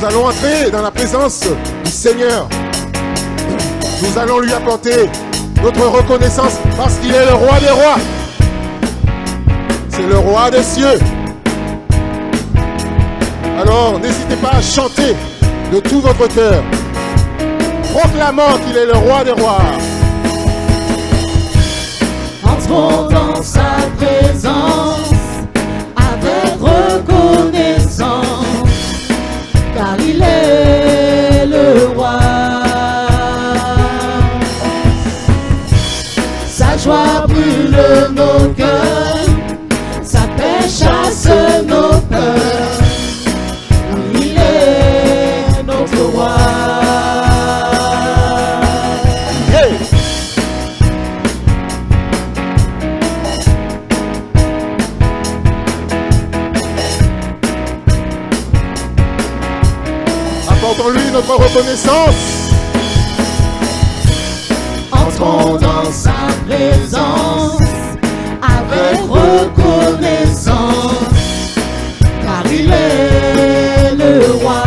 Nous allons entrer dans la présence du Seigneur. Nous allons lui apporter notre reconnaissance parce qu'il est le roi des rois. C'est le roi des cieux. Alors, n'hésitez pas à chanter de tout votre cœur, proclamant qu'il est le roi des rois. Entrons dans sa présence avec reconnaissance, car il est le roi. Sa joie brûle nos cœurs, sa paix chasse nos peurs. Il est notre roi. Apportons-lui notre reconnaissance. Entrons dans sa présence avec reconnaissance, car il est le roi.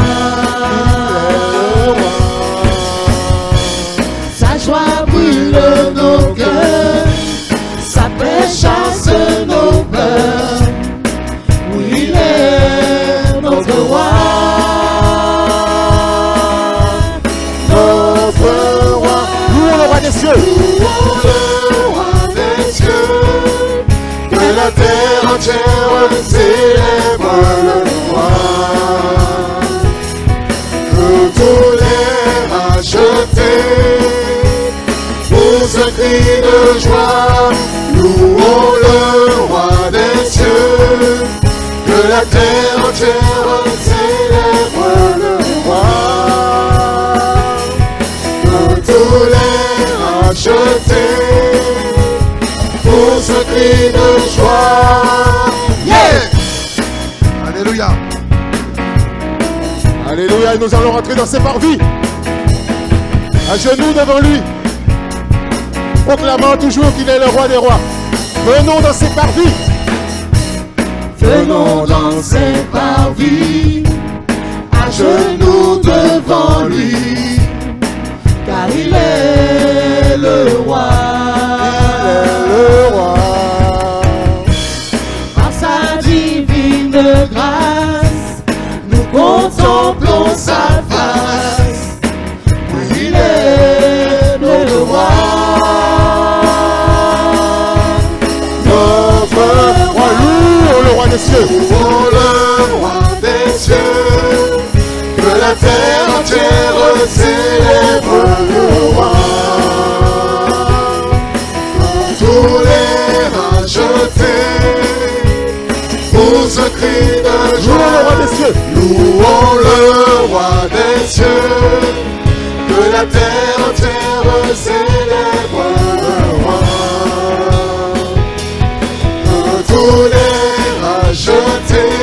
Sa joie brûle nos cœurs, sa paix chasse nos peurs. Oui, il est notre roi. Des cieux. Louons le roi des cieux, que la terre entière célèbre le roi. Que tous les rachetés poussent un cri de joie. Louons le roi des cieux, que la terre entière célèbre le roi. Que tous les rachetés pour ce cri de joie. Yeah! Alléluia. Alléluia. Et nous allons rentrer dans ses parvis, à genoux devant lui, proclamant toujours qu'il est le roi des rois. Venons dans ses parvis. Venons dans ses parvis, à genoux devant lui, car il est le roi. Il est le roi. Par sa divine grâce, nous contemplons sa face. Il est notre roi. Notre roi, louons le roi des cieux. Louons le roi des cieux, que la terre entière célèbre le roi. Tous les rachetés pour ce cri de joie. Louons le roi des cieux. Louons le roi des cieux, que la terre entière célèbre le roi. Que tous les rachetés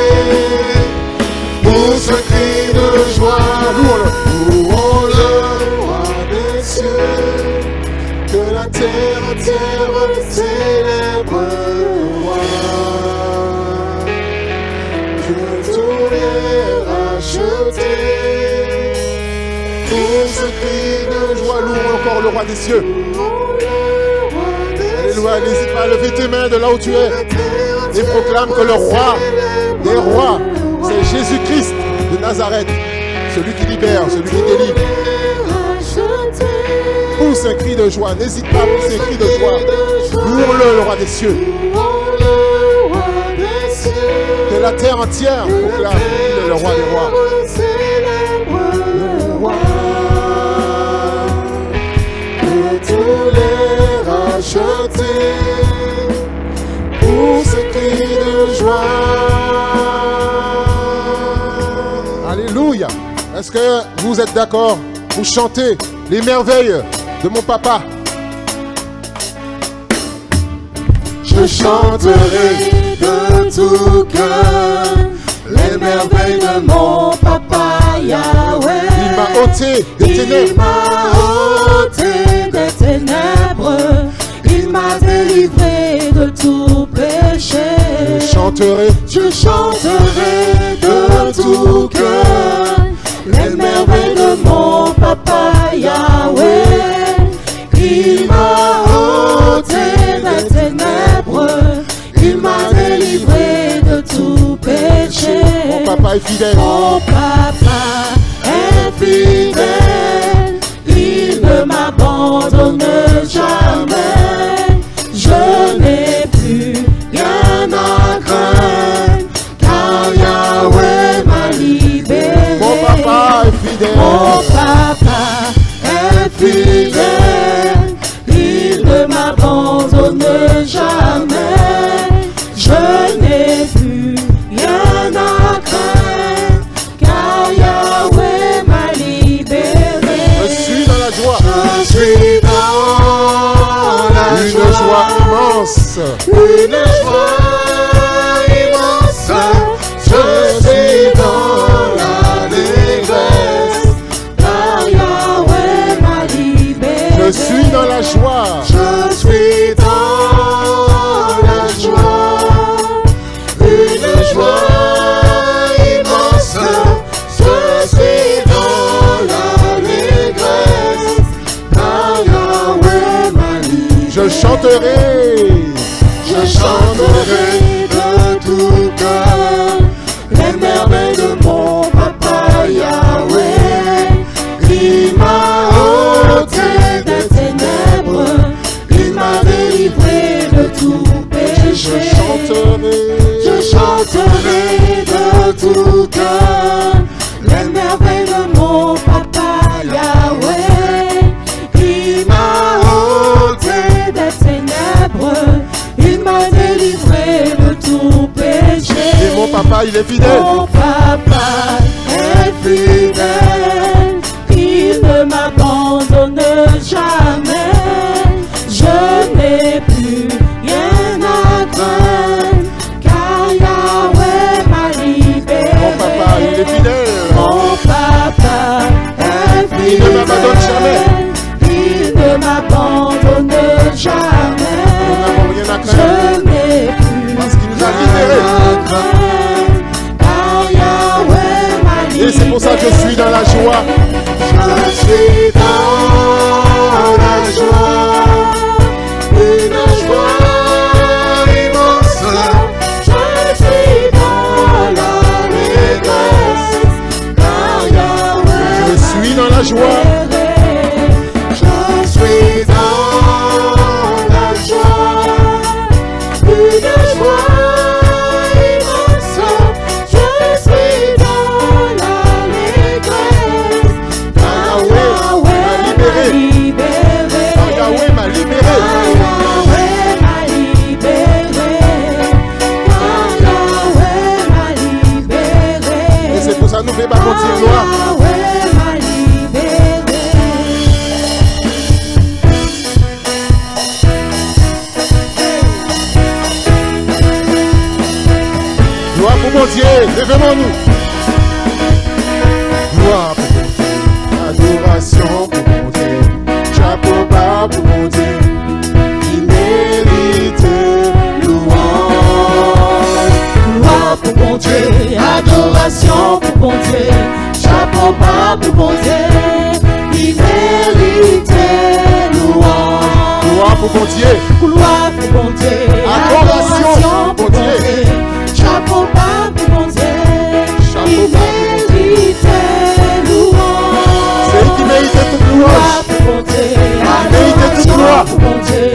pour ce cri de joie. Louons le roi des cieux, que la terre entière célèbre le roi. Que tous les rachetés pour ce cri de joie. Louons encore le roi des cieux. Alléluia. N'hésite pas à lever tes mains de là où tu es et proclame que le roi des rois, c'est Jésus-Christ de Nazareth, celui qui libère, celui qui délivre. Pousse un cri de joie, n'hésite pas à pousser un cri de joie. Louons-le, le roi des cieux. Que la terre entière proclame qu'il est le roi des rois. Que tous les rachetés pour ce cri de joie. Alléluia. Est-ce que vous êtes d'accord pour chanter les merveilles de mon papa? Je chanterai de tout cœur les merveilles de mon papa Yahweh. Il m'a ôté des ténèbres. Il m'a ôté des ténèbres. Il m'a délivré de tout péché. Je chanterai de tout cœur les merveilles de mon papa Yahweh. Il m'a ôté des ténèbres, il m'a délivré de tout péché. Mon papa est fidèle. Mon papa est fidèle, il ne m'abandonne jamais. Je n'ai plus rien à craindre, car Yahweh m'a libéré. Mon papa est fidèle. Mon papa est fidèle, il ne m'abandonne jamais. Je n'ai plus rien à craindre, car Yahweh m'a libéré. Je suis dans la joie. Je suis dans la Une joie. joie immense. Une joie immense, je suis dans l'allégresse, car Yahweh m'a libéré. Je suis dans la joie. Je suis dans la joie, une joie immense, je suis dans l'allégresse, car Yahweh m'a libéré. Je chanterai. Je chanterai de tout cœur les merveilles de mon papa Yahweh. Il m'a ôté des ténèbres, il m'a délivré de tout péché. Je chanterai de tout cœur les merveilles de mon papa Yahweh. Il m'a ôté des ténèbres, il m'a délivré de tout péché. Et mon papa, il est fidèle. Mon papa est fidèle, il ne m'abandonne jamais. Je n'ai plus rien à craindre, car Yahweh m'a libéré. Mon papa, il est fidèle. Mon papa est fidèle, Il ne m'abandonne jamais. il ne m'abandonne jamais. Nous n'avons rien à craindre. Je n'ai plus Parce qu'il nous a libérés. rien à craindre, car Yahweh m'a libéré. Et c'est pour ça que je suis dans la joie. Je suis dans la joie, une joie immense. Je suis dans l'allégresse, car Yahweh Je suis dans la joie. je suis dans la joie, une joie immense. Je suis dans l'allégresse, car Yahweh m'a libéré. Car Yahweh m'a libéré. Car Yahweh m'a libéré. Car Yahweh m'a libéré. Et c'est pour ça que nous faisons par contre gloire. Yahweh m'a libéré. Gloire pour mon Dieu. Levez-nous. Gloire pour mon Dieu. Adoration pour mon Dieu. Chapeau bas pour mon Dieu. Il mérite louange. Gloire pour mon Dieu, adoration pour mon Dieu, chapeau bas pour mon Dieu, il mérite louange. Gloire pour mon Dieu. Gloire pour mon Dieu, adoration pour mon Dieu, chapeau bas pour mon Dieu, il mérite louange. C'est lui qui mérite toute louange. Gloire pour mon Dieu, mérite toute gloire. adoration pour mon Dieu,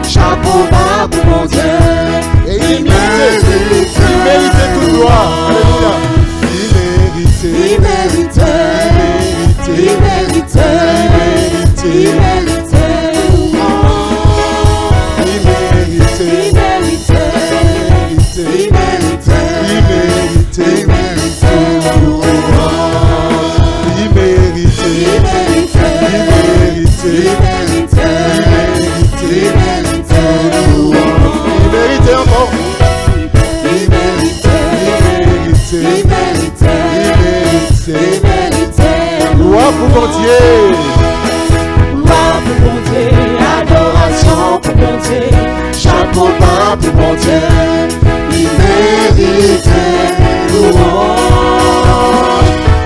chapeau bas pour mon Dieu. Et il mérite toute gloire. Alléluia. Il mérite. Gloire pour mon Dieu. Gloire pour mon Dieu, adoration pour mon Dieu, chapeau bas pour mon Dieu, il mérite louange.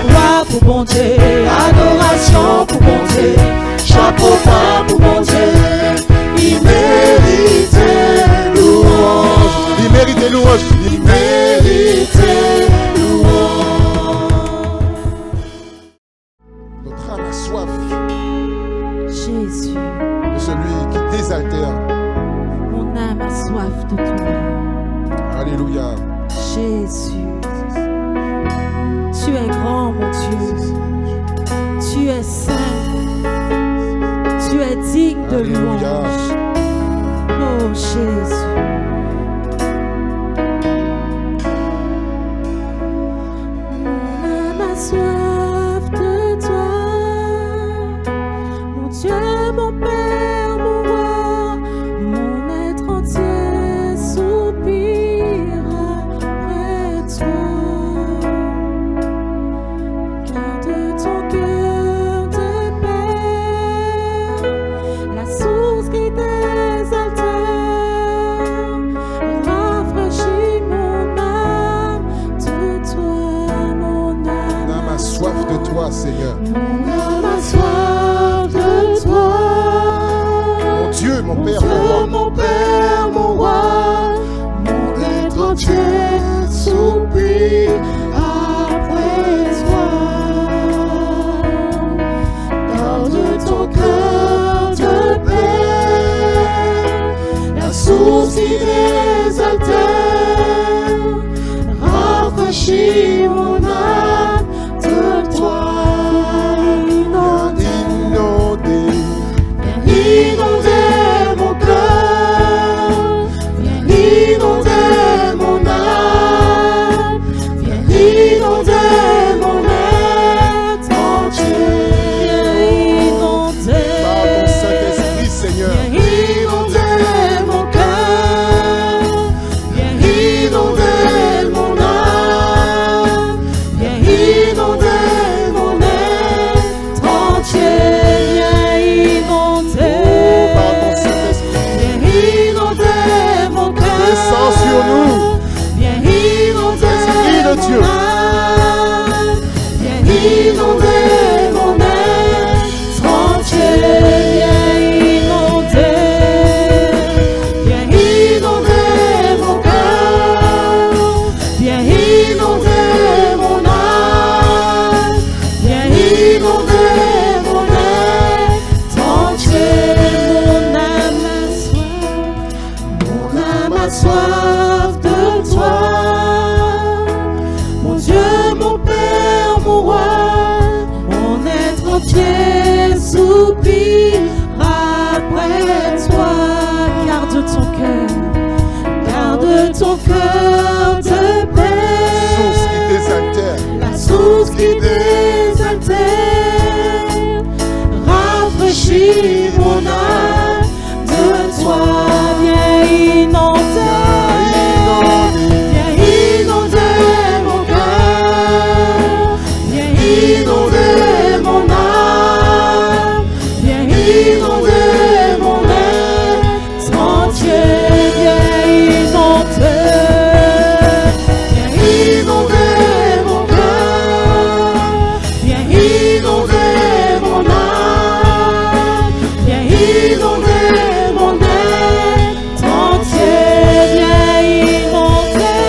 Gloire pour mon Dieu, chapeau bas pour mon Dieu. Il mérite louange. Il mérite des louanges. Il mérite louange. Notre âme a soif Jésus, de celui qui désaltère. mon âme a soif de toi. Alléluia. Jésus, tu es grand, mon Dieu. Tu es saint. Tu es digne de Alléluia. louange. Oh Jésus. Mon âme a soif de toi. Mon Dieu, mon Père, mon roi. Mon être entier soupire après toi. Garde ton cœur de paix, la source qui désaltère. Rafraîchis mon âme de toi, mon Mon âme a âme. soif de toi, Seigneur. Mon âme a soif de toi. Mon Dieu, mon Père, Dieu, mon roi. mon Père, mon roi, mon être entier soupire après toi. Garde ton cœur de paix, la source qui désaltère. Rafraîchis mon âme de toi. Inondé. Inonder mon cœur, viens inonder mon âme, viens inonder mon être entier, viens inonder, Par ton Saint-Esprit, Seigneur. viens inonder mon cœur, viens inonder mon âme, viens inonder mon être entier, viens inonder. Par ton Saint-Esprit. Viens inonder mon cœur. Descends sur nous. Viens inonder Esprit de Dieu. mon âme. Viens inonder mon être entier. Viens inonder. Viens inonder mon cœur. Viens inonder mon âme. Viens inonder mon être entier. Mon âme a soif de toi. Mon Dieu, mon Père, mon roi, mon être entier soupire après toi. Garde ton cœur de Source qui paix, désaltère. la source qui désaltère. Rafraîchis mon âme de toi. Viens inonder, viens inonder mon cœur, viens inonder mon âme, viens inonder mon être entier, viens inonder, viens inonder mon cœur, viens inonder mon âme, viens inonder mon être entier, viens inonder,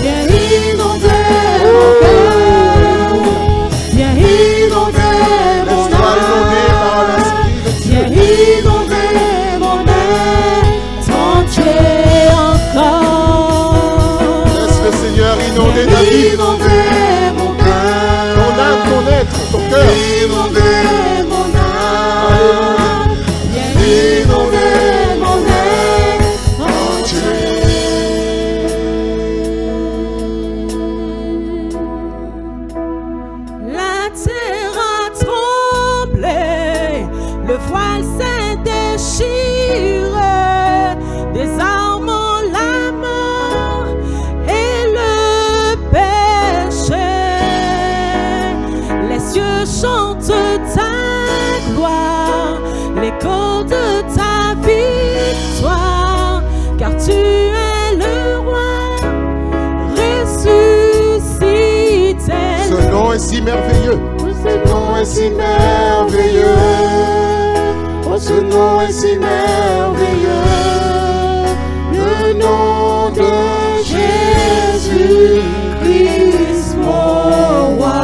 viens inonder mon cœur, viens inonder mon Laisse-toi inonder par âme, l'Esprit de Dieu. viens inonder mon être entier encore. Laisse le Seigneur inonder ta vie. Inonder mon cœur, Ton âme, ton être, ton cœur. inonder mon âme, viens inonder mon être entier. La terre a tremblé, le voile s'est déchiré, désarmant la mort et le péché. Les cieux chantent ta gloire, l'écho de ta victoire, car tu es le roi ressuscité. Ce nom est si merveilleux. Ce nom est si merveilleux. est si merveilleux, le nom de Jésus-Christ, mon roi.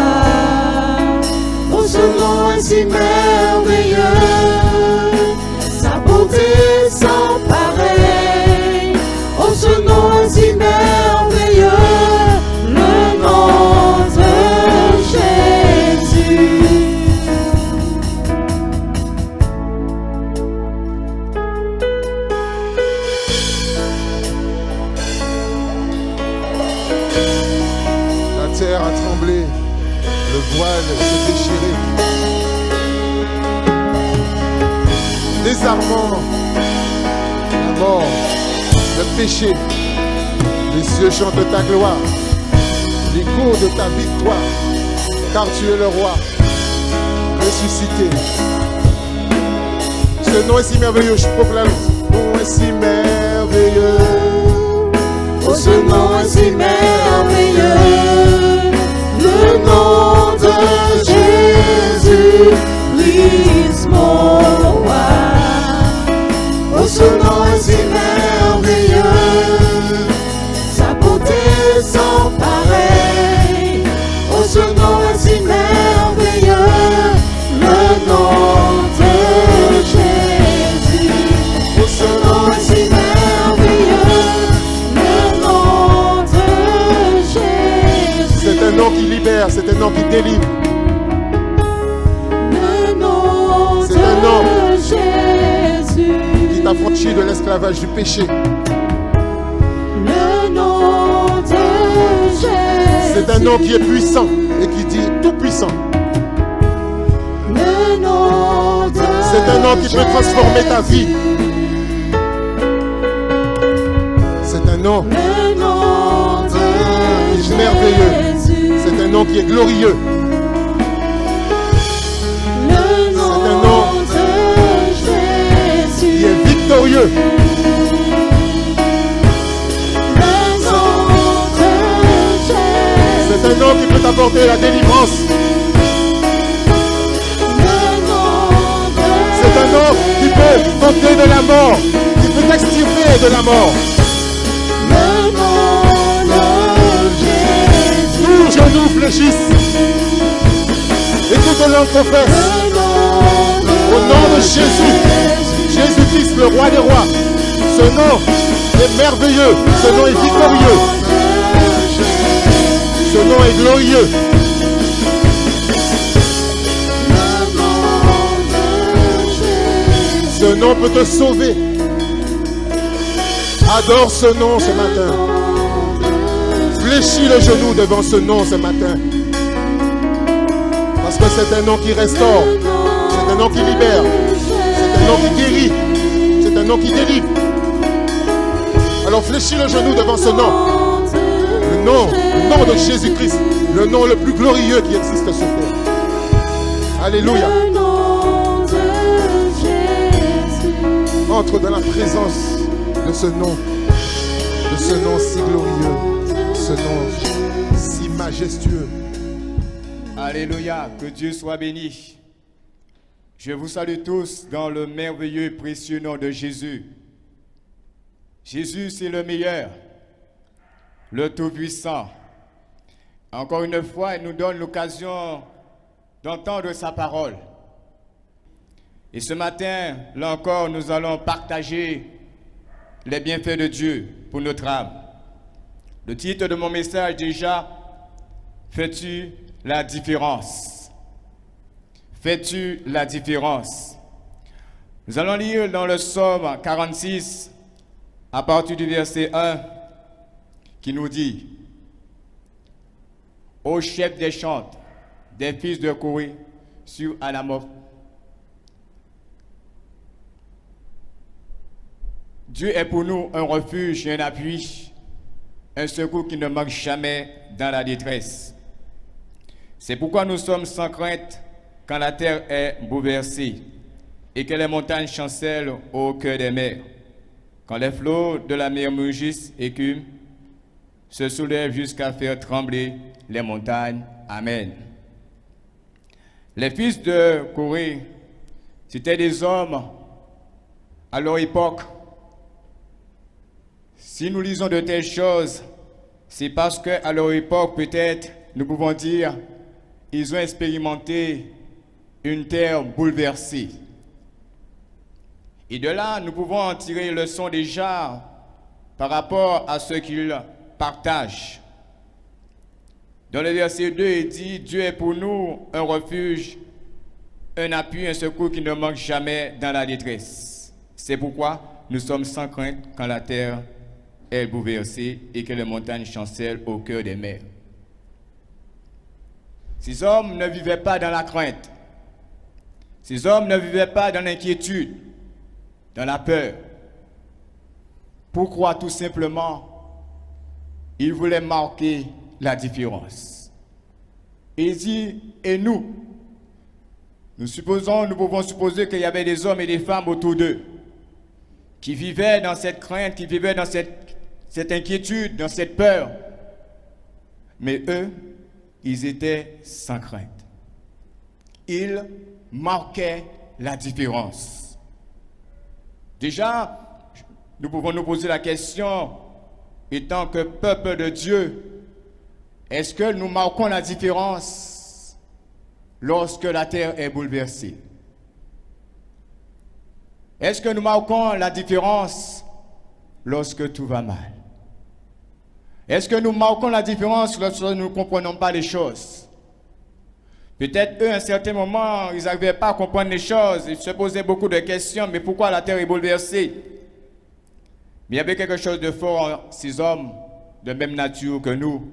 Oh, ce nom est si merveilleux, sa beauté sans pareil. Oh, ce nom est si merveilleux, le nom de Jésus. La terre a tremblé, le voile s'est déchiré. Désarmant la mort, le péché, les cieux chantent ta gloire, l'écho de ta victoire, car tu es le roi ressuscité. Ce nom est si merveilleux, je proclame. Ce nom est si merveilleux. Oh, ce nom est si merveilleux, le nom de Jésus-Christ, mon roi. Oh, ce nom est si merveilleux, sa beauté sans pareil. Oh, ce nom est si merveilleux, le nom de Jésus. Oh, ce nom est si merveilleux, le nom de Jésus. C'est un nom qui libère, c'est un nom qui délivre. Le nom C'est de un nom Jésus. qui t'affranchit de l'esclavage du péché. Le nom de Jésus. C'est un nom qui est puissant et qui dit tout puissant. Le nom de C'est un nom qui peut transformer ta vie. C'est un nom Le nom de qui est merveilleux. Jésus. C'est un nom qui est glorieux. Le nom un nom de Jésus. Qui est victorieux. Le nom de Jésus. C'est un nom qui peut t'apporter la délivrance. Le nom de C'est un nom qui peut t'ôter de la mort, qui peut t'extirper de la mort. Le nom de Jésus. Tous genoux fléchissent et toute langue confesse. Au nom de Jésus, Jésus-Christ, le roi des rois. Ce nom est merveilleux, ce nom est victorieux, ce nom est glorieux. Ce nom peut te sauver. Adore ce nom ce matin. Fléchis le genou devant ce nom ce matin. Parce que c'est un nom qui restaure. C'est un nom qui libère. C'est un nom qui guérit. C'est un nom qui délivre. Alors fléchis le genou devant ce nom. Le nom de Jésus-Christ. Le nom le plus glorieux qui existe sur terre. Alléluia. Entre dans la présence de ce nom si glorieux, ce nom si majestueux. Alléluia, que Dieu soit béni. Je vous salue tous dans le merveilleux et précieux nom de Jésus. Jésus, c'est le meilleur, le Tout-Puissant. Encore une fois, il nous donne l'occasion d'entendre sa parole. Et ce matin, là encore, nous allons partager les bienfaits de Dieu pour notre âme. Le titre de mon message déjà, fais-tu la différence? Fais-tu la différence? Nous allons lire dans le Psaume 46, à partir du verset 1, qui nous dit: Ô chef des chantres, des fils de Corée, sur Anamoth, Dieu est pour nous un refuge et un appui, un secours qui ne manque jamais dans la détresse. C'est pourquoi nous sommes sans crainte quand la terre est bouleversée et que les montagnes chancellent au cœur des mers, quand les flots de la mer mugissent et écument, se soulèvent jusqu'à faire trembler les montagnes. Amen. Les fils de Corée, c'étaient des hommes à leur époque, si nous lisons de telles choses, c'est parce qu'à leur époque, peut-être, nous pouvons dire, ils ont expérimenté une terre bouleversée. Et de là, nous pouvons en tirer une leçon déjà par rapport à ce qu'ils partagent. Dans le verset 2, il dit, Dieu est pour nous un refuge, un appui, un secours qui ne manque jamais dans la détresse. C'est pourquoi nous sommes sans crainte quand la terre est bouleversée et que les montagnes chancellent au cœur des mers. Ces hommes ne vivaient pas dans la crainte. Ces hommes ne vivaient pas dans l'inquiétude, dans la peur. Pourquoi? Tout simplement, ils voulaient marquer la différence. Il dit, et nous pouvons supposer qu'il y avait des hommes et des femmes autour d'eux qui vivaient dans cette crainte, qui vivaient dans cette inquiétude, dans cette peur. Mais eux, ils étaient sans crainte. Ils marquaient la différence. Déjà, nous pouvons nous poser la question, étant que peuple de Dieu, est-ce que nous marquons la différence lorsque la terre est bouleversée? Est-ce que nous marquons la différence lorsque tout va mal? Est-ce que nous marquons la différence lorsque nous ne comprenons pas les choses? Peut-être eux, à un certain moment, ils n'arrivaient pas à comprendre les choses, ils se posaient beaucoup de questions, mais pourquoi la terre est bouleversée? Mais il y avait quelque chose de fort en ces hommes, de même nature que nous,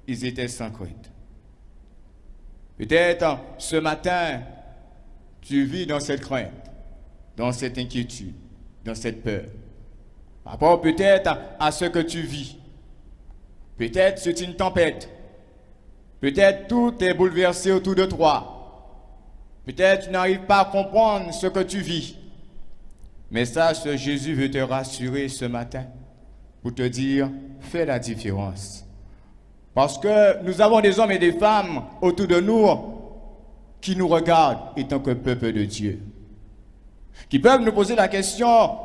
ils étaient sans crainte. Peut-être ce matin, tu vis dans cette crainte, dans cette inquiétude, dans cette peur. Par rapport peut-être à ce que tu vis. Peut-être c'est une tempête. Peut-être tout est bouleversé autour de toi. Peut-être tu n'arrives pas à comprendre ce que tu vis. Mais sache que Jésus veut te rassurer ce matin pour te dire, fais la différence. Parce que nous avons des hommes et des femmes autour de nous qui nous regardent étant que peuple de Dieu. Qui peuvent nous poser la question,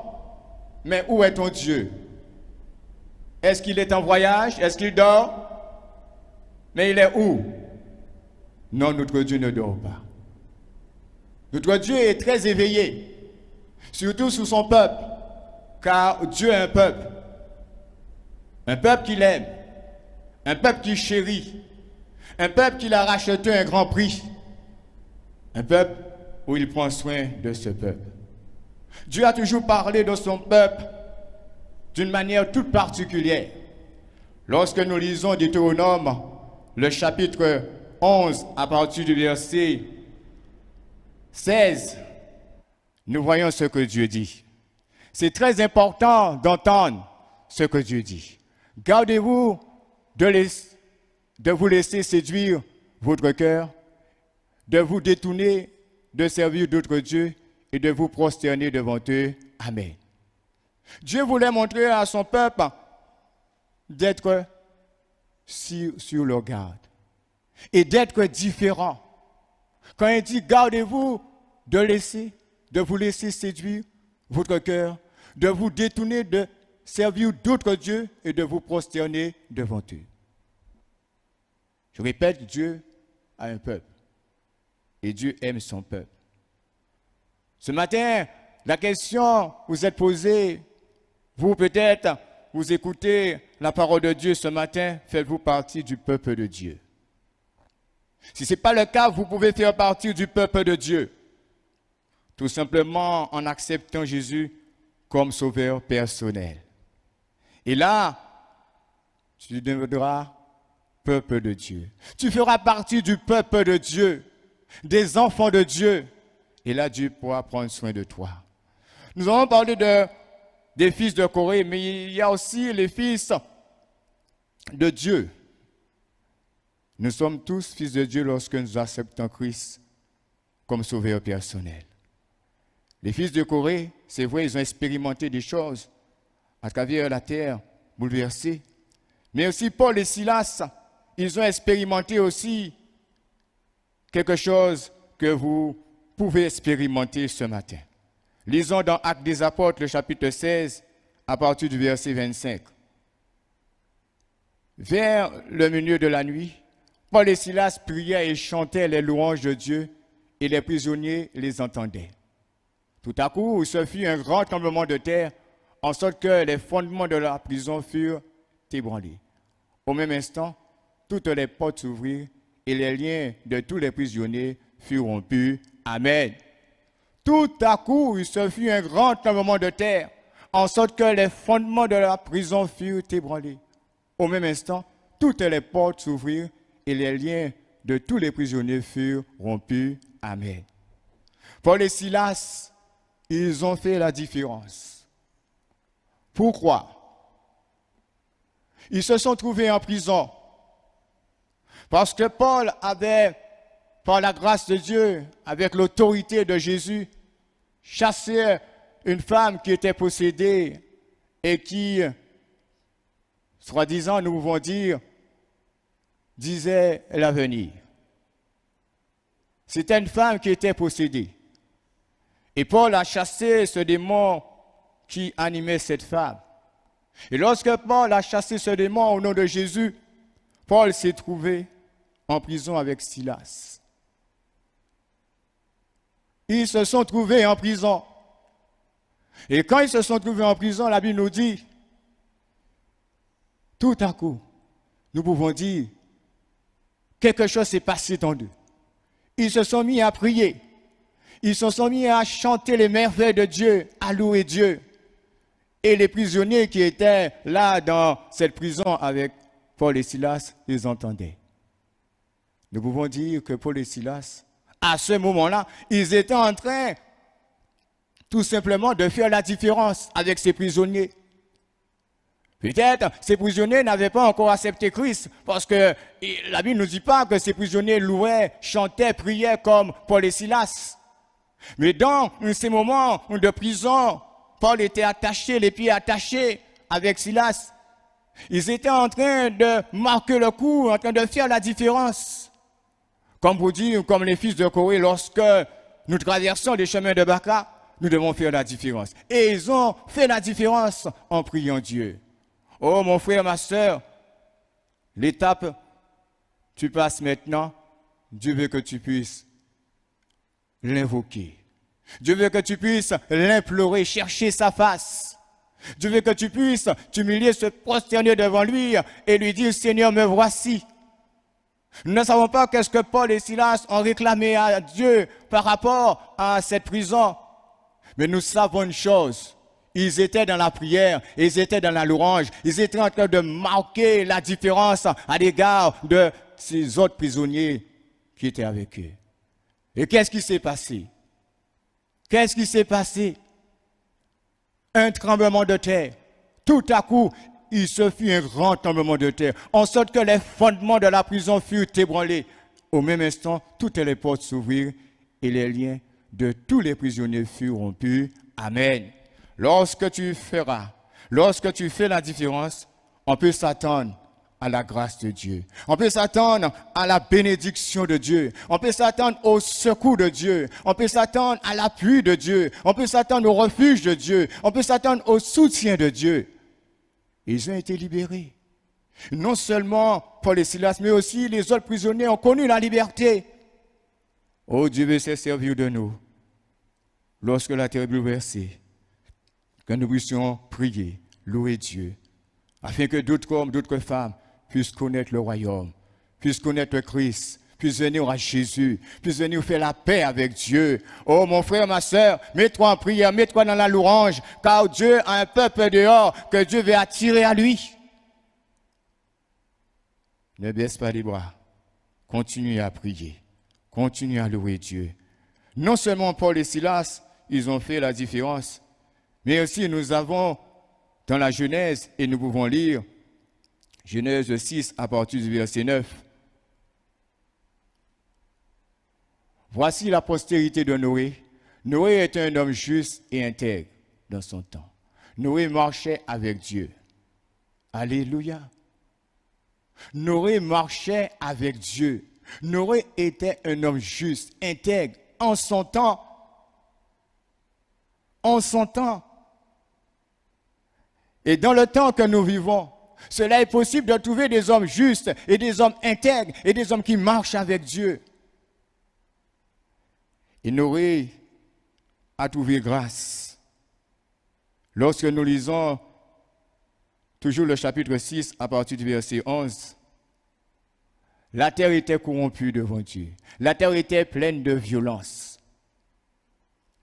mais où est ton Dieu? Est-ce qu'il est en voyage? Est-ce qu'il dort? Mais il est où? Non, notre Dieu ne dort pas. Notre Dieu est très éveillé, surtout sur son peuple, car Dieu est un peuple qu'il aime, un peuple qu'il chérit, un peuple qu'il a racheté un grand prix, un peuple où il prend soin de ce peuple. Dieu a toujours parlé de son peuple d'une manière toute particulière. Lorsque nous lisons Deutéronome, le chapitre 11, à partir du verset 16, nous voyons ce que Dieu dit. C'est très important d'entendre ce que Dieu dit. Gardez-vous de vous laisser séduire votre cœur, de vous détourner de servir d'autres dieux et de vous prosterner devant eux. Amen. Dieu voulait montrer à son peuple d'être sur leur garde et d'être différent. Quand il dit gardez-vous de vous laisser séduire votre cœur, de vous détourner de servir d'autres dieux et de vous prosterner devant eux. Je répète, Dieu a un peuple et Dieu aime son peuple. Ce matin, la question vous êtes posée, vous peut-être, vous écoutez la parole de Dieu ce matin, faites-vous partie du peuple de Dieu? Si ce n'est pas le cas, vous pouvez faire partie du peuple de Dieu. Tout simplement en acceptant Jésus comme sauveur personnel. Et là, tu deviendras peuple de Dieu. Tu feras partie du peuple de Dieu, des enfants de Dieu. Et là, Dieu pourra prendre soin de toi. Nous avons parlé des fils de Corée, mais il y a aussi les fils de Dieu. Nous sommes tous fils de Dieu lorsque nous acceptons Christ comme sauveur personnel. Les fils de Corée, c'est vrai, ils ont expérimenté des choses à travers la terre bouleversée. Mais aussi Paul et Silas, ils ont expérimenté aussi quelque chose que vous pouvez expérimenter ce matin. Lisons dans Actes des Apôtres, le chapitre 16, à partir du verset 25. Vers le milieu de la nuit, Paul et Silas priaient et chantaient les louanges de Dieu, et les prisonniers les entendaient. Tout à coup, ce fut un grand tremblement de terre, en sorte que les fondements de la prison furent ébranlés. Au même instant, toutes les portes s'ouvrirent, et les liens de tous les prisonniers furent rompus. Amen. Tout à coup, ce fut un grand tremblement de terre, en sorte que les fondements de la prison furent ébranlés. Au même instant, toutes les portes s'ouvrirent et les liens de tous les prisonniers furent rompus. Amen. Paul et Silas, ils ont fait la différence. Pourquoi? Ils se sont trouvés en prison parce que Paul avait, par la grâce de Dieu, avec l'autorité de Jésus, chassé une femme qui était possédée et qui, soi-disant, nous pouvons dire, disait l'avenir. C'était une femme qui était possédée. Et Paul a chassé ce démon qui animait cette femme. Et lorsque Paul a chassé ce démon au nom de Jésus, Paul s'est trouvé en prison avec Silas. Ils se sont trouvés en prison. Et quand ils se sont trouvés en prison, la Bible nous dit, tout à coup, nous pouvons dire, quelque chose s'est passé dans eux. Ils se sont mis à prier. Ils se sont mis à chanter les merveilles de Dieu, à louer Dieu. Et les prisonniers qui étaient là dans cette prison avec Paul et Silas, ils entendaient. Nous pouvons dire que Paul et Silas, à ce moment-là, ils étaient en train tout simplement de faire la différence avec ces prisonniers. Peut-être ces prisonniers n'avaient pas encore accepté Christ parce que la Bible ne nous dit pas que ces prisonniers louaient, chantaient, priaient comme Paul et Silas. Mais dans ces moments de prison, Paul était attaché, les pieds attachés avec Silas. Ils étaient en train de marquer le coup, en train de faire la différence. Comme vous dire, comme les fils de Corée, lorsque nous traversons les chemins de Baka, nous devons faire la différence. Et ils ont fait la différence en priant Dieu. Oh mon frère, ma soeur, l'étape, tu passes maintenant, Dieu veut que tu puisses l'invoquer. Dieu veut que tu puisses l'implorer, chercher sa face. Dieu veut que tu puisses t'humilier, se prosterner devant lui et lui dire, Seigneur, me voici. Nous ne savons pas qu'est-ce que Paul et Silas ont réclamé à Dieu par rapport à cette prison. Mais nous savons une chose. Ils étaient dans la prière, ils étaient dans la louange, ils étaient en train de marquer la différence à l'égard de ces autres prisonniers qui étaient avec eux. Et qu'est-ce qui s'est passé? Qu'est-ce qui s'est passé? Un tremblement de terre. Tout à coup, il se fit un grand tremblement de terre, en sorte que les fondements de la prison furent ébranlés. Au même instant, toutes les portes s'ouvrirent et les liens de tous les prisonniers furent rompus. Amen. Lorsque tu fais la différence, on peut s'attendre à la grâce de Dieu. On peut s'attendre à la bénédiction de Dieu. On peut s'attendre au secours de Dieu. On peut s'attendre à l'appui de Dieu. On peut s'attendre au refuge de Dieu. On peut s'attendre au soutien de Dieu. Ils ont été libérés. Non seulement Paul et Silas, mais aussi les autres prisonniers ont connu la liberté. Oh, Dieu veut se servir de nous. Lorsque la terre est bouleversée, que nous puissions prier, louer Dieu, afin que d'autres hommes, d'autres femmes puissent connaître le royaume, puissent connaître Christ, puissent venir à Jésus, puissent venir faire la paix avec Dieu. Oh mon frère, ma soeur, mets-toi en prière, mets-toi dans la louange, car Dieu a un peuple dehors que Dieu veut attirer à lui. Ne baisse pas les bras, continue à prier, continue à louer Dieu. Non seulement Paul et Silas, ils ont fait la différence, mais aussi nous avons dans la Genèse, et nous pouvons lire Genèse 6 à partir du verset 9. Voici la postérité de Noé. Noé était un homme juste et intègre dans son temps. Noé marchait avec Dieu. Alléluia. Noé marchait avec Dieu. Noé était un homme juste, intègre en son temps. en son temps. Et dans le temps que nous vivons, cela est possible de trouver des hommes justes et des hommes intègres et des hommes qui marchent avec Dieu. Et Noé a trouvé grâce. Lorsque nous lisons toujours le chapitre 6 à partir du verset 11, la terre était corrompue devant Dieu. La terre était pleine de violence.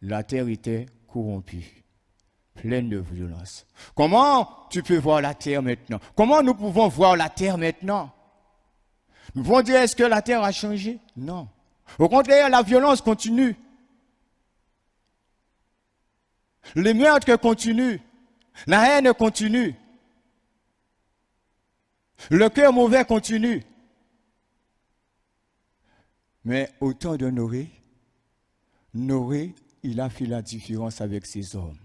La terre était corrompue, pleine de violence. Comment tu peux voir la terre maintenant? Comment nous pouvons voir la terre maintenant? Nous pouvons dire, est-ce que la terre a changé? Non. Au contraire, la violence continue. Les meurtres continuent. La haine continue. Le cœur mauvais continue. Mais au temps de Noé, il a fait la différence avec ses hommes.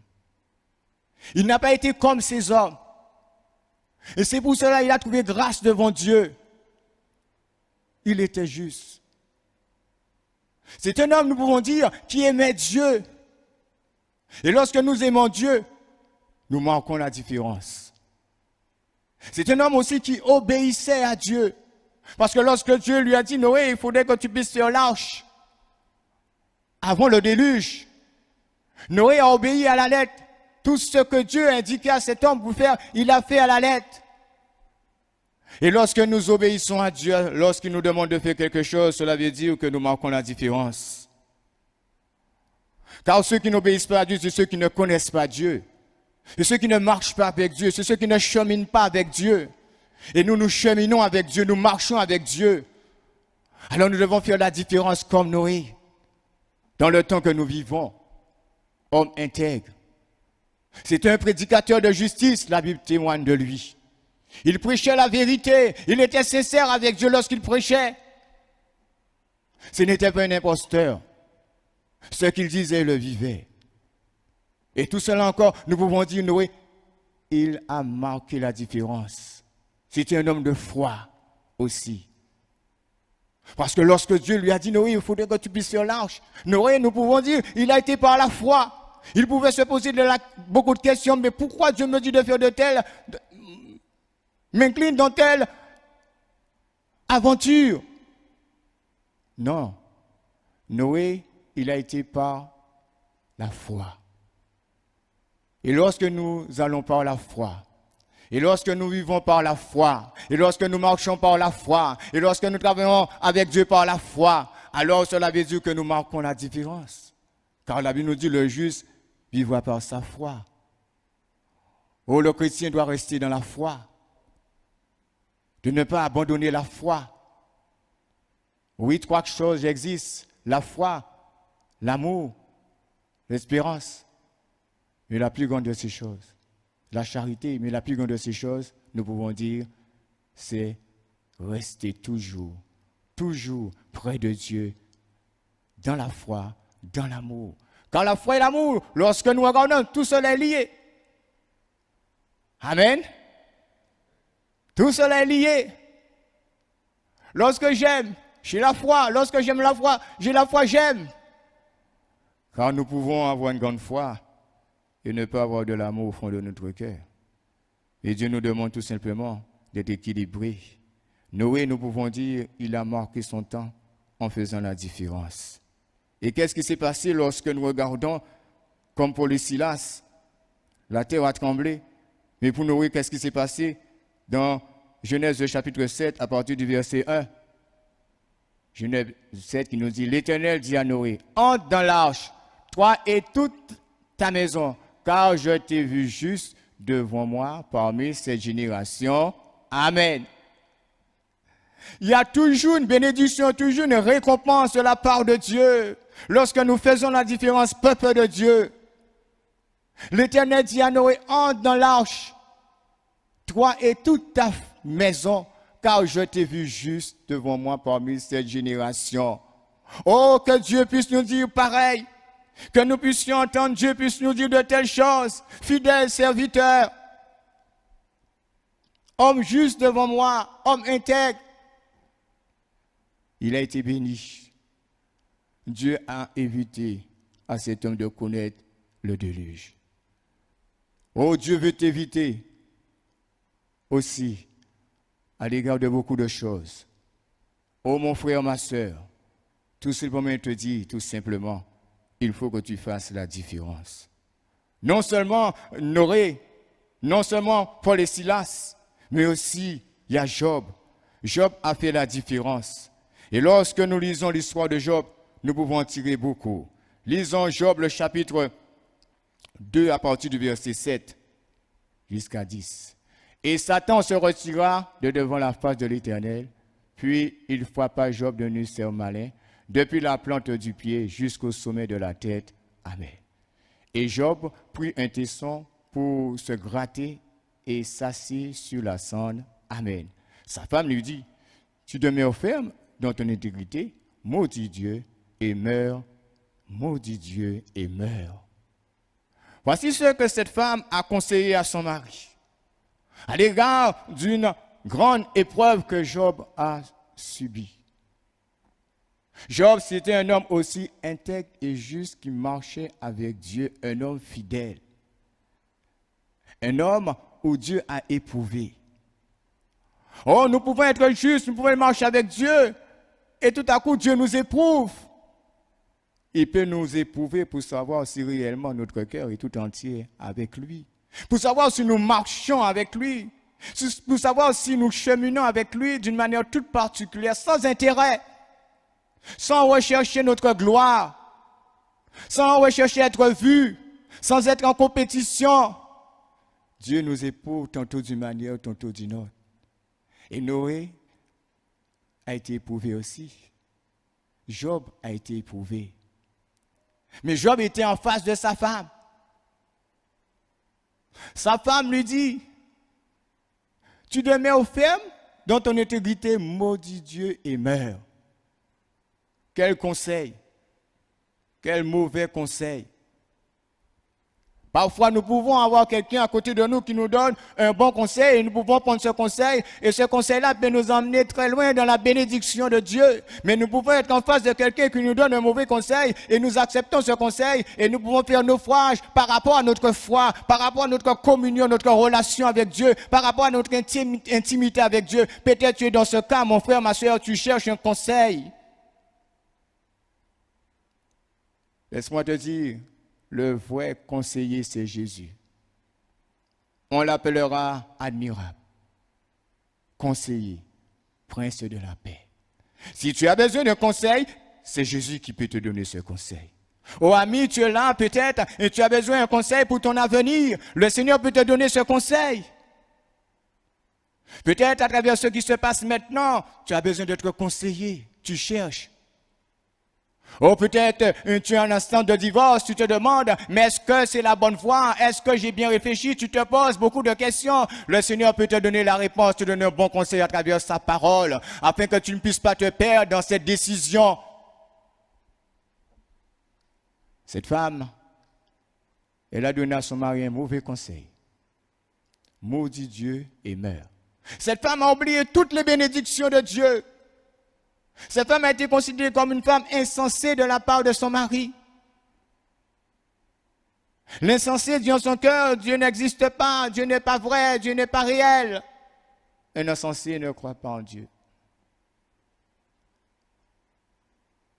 Il n'a pas été comme ses hommes. Et c'est pour cela qu'il a trouvé grâce devant Dieu. Il était juste. C'est un homme, nous pouvons dire, qui aimait Dieu. Et lorsque nous aimons Dieu, nous marquons la différence. C'est un homme aussi qui obéissait à Dieu. Parce que lorsque Dieu lui a dit, Noé, il faudrait que tu puisses faire l'arche avant le déluge, Noé a obéi à la lettre. Tout ce que Dieu indiquait à cet homme pour faire, il a fait à la lettre. Et lorsque nous obéissons à Dieu, lorsqu'il nous demande de faire quelque chose, cela veut dire que nous marquons la différence. Car ceux qui n'obéissent pas à Dieu, c'est ceux qui ne connaissent pas Dieu. C'est ceux qui ne marchent pas avec Dieu. C'est ceux qui ne cheminent pas avec Dieu. Et nous, nous cheminons avec Dieu. Nous marchons avec Dieu. Alors nous devons faire la différence comme Noé. Dans le temps que nous vivons. Homme intègre. C'est un prédicateur de justice. La Bible témoigne de lui. Il prêchait la vérité. Il était sincère avec Dieu lorsqu'il prêchait. Ce n'était pas un imposteur. Ce qu'il disait, il le vivait. Et tout cela encore, nous pouvons dire, Noé, il a marqué la différence. C'était un homme de foi aussi. Parce que lorsque Dieu lui a dit, Noé, il faudrait que tu puisses faire l'arche. Noé, nous pouvons dire, il a été par la foi. Il pouvait se poser beaucoup de questions, mais pourquoi Dieu me dit de faire de telles, m'incline dans telle aventure? Non. Noé, il a été par la foi. Et lorsque nous allons par la foi, et lorsque nous vivons par la foi, et lorsque nous marchons par la foi, et lorsque nous travaillons avec Dieu par la foi, alors cela veut dire que nous marquons la différence. Car la Bible nous dit, le juste vivra par sa foi. Oh, le chrétien doit rester dans la foi. De ne pas abandonner la foi. Oui, trois choses existent. La foi, l'amour, l'espérance. Mais la plus grande de ces choses, la charité, mais la plus grande de ces choses, nous pouvons dire, c'est rester toujours près de Dieu, dans la foi, dans l'amour. Car la foi et l'amour, lorsque nous regardons, tout cela est lié. Amen. Tout cela est lié. Lorsque j'aime, j'ai la foi. Lorsque j'aime la foi, j'ai la foi, j'aime. Car nous pouvons avoir une grande foi et ne pas avoir de l'amour au fond de notre cœur. Et Dieu nous demande tout simplement d'être équilibrés. Noé, nous pouvons dire, il a marqué son temps en faisant la différence. Et qu'est-ce qui s'est passé lorsque nous regardons, comme pour les Silas, la terre a tremblé. Mais pour Noé, qu'est-ce qui s'est passé dans Genèse chapitre 7, à partir du verset 1. Genèse 7 qui nous dit, l'Éternel dit à Noé, entre dans l'arche, toi et toute ta maison, car je t'ai vu juste devant moi parmi cette génération. Amen. Il y a toujours une bénédiction, toujours une récompense de la part de Dieu. Lorsque nous faisons la différence, peuple de Dieu. L'Éternel dit à Noé, entre dans l'arche, toi et toute ta maison, car je t'ai vu juste devant moi parmi cette génération. Oh, que Dieu puisse nous dire pareil. Que nous puissions entendre Dieu puisse nous dire de telles choses. Fidèle serviteur, homme juste devant moi, homme intègre. Il a été béni. Dieu a évité à cet homme de connaître le déluge. Oh, Dieu veut t'éviter aussi à l'égard de beaucoup de choses. Oh, mon frère, ma soeur, tout simplement te dit, tout simplement, il faut que tu fasses la différence. Non seulement Noé, non seulement Paul et Silas, mais aussi il y a Job. Job a fait la différence. Et lorsque nous lisons l'histoire de Job, nous pouvons en tirer beaucoup. Lisons Job, le chapitre 2, à partir du verset 7 jusqu'à 10. Et Satan se retira de devant la face de l'Éternel, puis il frappa Job d'un ulcère malin, depuis la plante du pied jusqu'au sommet de la tête. Amen. Et Job prit un tesson pour se gratter et s'assit sur la cendre. Amen. Sa femme lui dit, tu demeures ferme dans ton intégrité, maudit Dieu et meurs, maudit Dieu et meurs. Voici ce que cette femme a conseillé à son mari, à l'égard d'une grande épreuve que Job a subie. Job, c'était un homme aussi intègre et juste qui marchait avec Dieu, un homme fidèle. Un homme où Dieu a éprouvé. Oh, nous pouvons être justes, nous pouvons marcher avec Dieu, et tout à coup, Dieu nous éprouve. Il peut nous éprouver pour savoir si réellement notre cœur est tout entier avec lui. Pour savoir si nous marchons avec lui. Pour savoir si nous cheminons avec lui d'une manière toute particulière, sans intérêt. Sans rechercher notre gloire, sans rechercher être vu, sans être en compétition. Dieu nous éprouve tantôt d'une manière, tantôt d'une autre. Et Noé a été éprouvé aussi. Job a été éprouvé. Mais Job était en face de sa femme. Sa femme lui dit, tu demeures ferme dans ton intégrité, maudit Dieu et meurs. Quel conseil, quel mauvais conseil. Parfois, nous pouvons avoir quelqu'un à côté de nous qui nous donne un bon conseil et nous pouvons prendre ce conseil et ce conseil-là peut nous emmener très loin dans la bénédiction de Dieu. Mais nous pouvons être en face de quelqu'un qui nous donne un mauvais conseil et nous acceptons ce conseil et nous pouvons faire naufrage par rapport à notre foi, par rapport à notre communion, notre relation avec Dieu, par rapport à notre intimité avec Dieu. Peut-être tu es dans ce cas, mon frère, ma soeur, tu cherches un conseil. Laisse-moi te dire, le vrai conseiller, c'est Jésus. On l'appellera admirable, conseiller, prince de la paix. Si tu as besoin d'un conseil, c'est Jésus qui peut te donner ce conseil. Oh ami, tu es là peut-être et tu as besoin d'un conseil pour ton avenir. Le Seigneur peut te donner ce conseil. Peut-être à travers ce qui se passe maintenant, tu as besoin d'être conseillé. Tu cherches. Oh, peut-être tu es en instant de divorce, tu te demandes, mais est-ce que c'est la bonne voie? Est-ce que j'ai bien réfléchi? Tu te poses beaucoup de questions. Le Seigneur peut te donner la réponse, te donner un bon conseil à travers sa parole, afin que tu ne puisses pas te perdre dans cette décision. Cette femme, elle a donné à son mari un mauvais conseil. Maudit Dieu et meurt. Cette femme a oublié toutes les bénédictions de Dieu. Cette femme a été considérée comme une femme insensée de la part de son mari. L'insensé dit en son cœur, Dieu n'existe pas, Dieu n'est pas vrai, Dieu n'est pas réel. Un insensé ne croit pas en Dieu.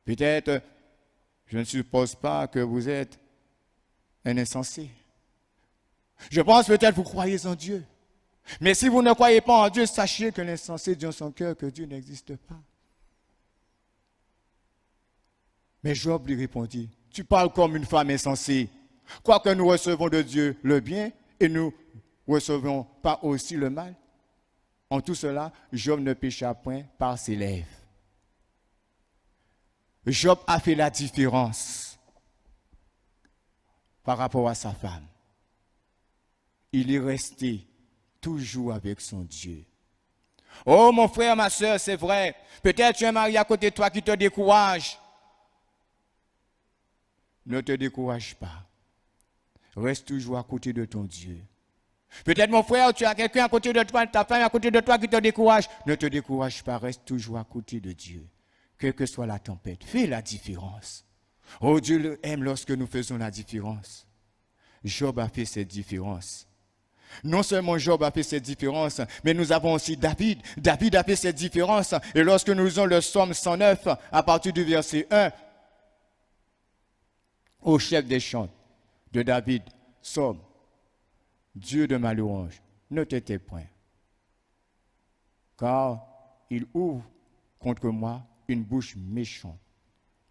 Peut-être, je ne suppose pas que vous êtes un insensé. Je pense peut-être que vous croyez en Dieu. Mais si vous ne croyez pas en Dieu, sachez que l'insensé dit en son cœur que Dieu n'existe pas. Mais Job lui répondit, tu parles comme une femme insensée. Quoique nous recevons de Dieu le bien et nous ne recevons pas aussi le mal. En tout cela, Job ne pécha point par ses lèvres. Job a fait la différence par rapport à sa femme. Il est resté toujours avec son Dieu. Oh mon frère, ma soeur, c'est vrai. Peut-être tu as un mari à côté de toi qui te décourage. Ne te décourage pas. Reste toujours à côté de ton Dieu. Peut-être mon frère, tu as quelqu'un à côté de toi, ta femme à côté de toi qui te décourage. Ne te décourage pas, reste toujours à côté de Dieu. Quelle que soit la tempête, fais la différence. Oh, Dieu aime lorsque nous faisons la différence. Job a fait cette différence. Non seulement Job a fait cette différence, mais nous avons aussi David. David a fait cette différence. Et lorsque nous lisons le psaume 109, à partir du verset 1, au chef des chants de David, psaume, Dieu de ma louange, ne te tais point, car il ouvre contre moi une bouche méchante